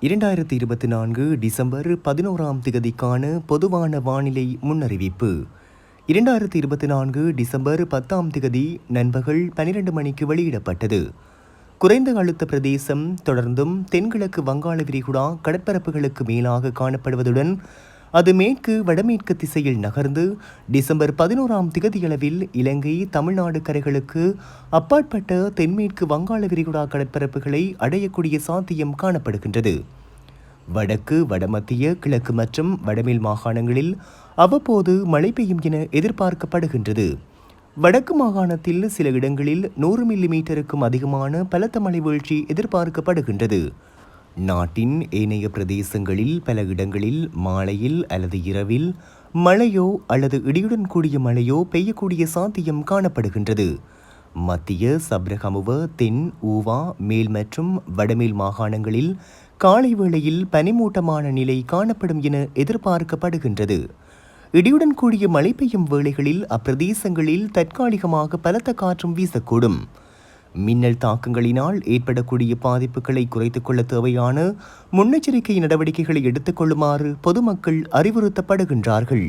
2024 December 11ஆம் திகதிக்கான பொதுவான வானிலை முன்னறிவிப்பு. 2024 டிசம்பர் 10ஆம் திகதி நண்பகல் 12 மணிக்கு வெளியிடப்பட்டது. குறைந்த அழுத்த பிரதேசம் தொடர்ந்தும் தென்கிழக்கு வங்காள விரிகுடா கடற்பரப்புகளுக்கு மேலாக காணப்படுவதுடன் அது மேற்கு வடமேற்கு திசையில் நகர்ந்து டிசம்பர் 11ஆம் திகதியளவில் இலங்கை தமிழ்நாடு கரைகளுக்கு அப்பாற்பட்ட தென்மேற்கு வங்காள விரிகுடா கடற்பரப்புகளை அடையக்கூடிய சாத்தியம் காணப்படுகின்றது. வடக்கு வடமத்திய கிழக்கு மற்றும் வடமேல் மாகாணங்களில் அவ்வப்போது மழை பெய்யும் என எதிர்பார்க்கப்படுகின்றது. வடக்கு மாகாணத்தில் சில இடங்களில் 100 மில்லிமீட்டருக்கும் அதிகமான பலத்த மழை வீழ்ச்சி எதிர்பார்க்கப்படுகின்றது. நாட்டின் ஏனைய பிரதேசங்களில் பல இடங்களில் மாலையில் அல்லது இரவில் மழையோ அல்லது இடியுடன் கூடிய மழையோ பெய்யக்கூடிய சாத்தியம் காணப்படுகின்றது. மத்திய சப்ரகமுவ தென் ஊவா மேல் மற்றும் வடமேல் மாகாணங்களில் காலை வேளையில் பனிமூட்டமான நிலை காணப்படும் என எதிர்பார்க்கப்படுகின்றது. இடியுடன் கூடிய மழை பெய்யும் வேளைகளில் அப்பிரதேசங்களில் தற்காலிகமாக பலத்த காற்றும் வீசக்கூடும். மின்னல் தாக்கங்களினால் ஏற்படக்கூடிய பாதிப்புகளை குறைத்துக் கொள்ள தேவையான முன்னெச்சரிக்கை நடவடிக்கைகளை எடுத்துக் கொள்ளுமாறு பொதுமக்கள் அறிவுறுத்தப்படுகின்றார்கள்.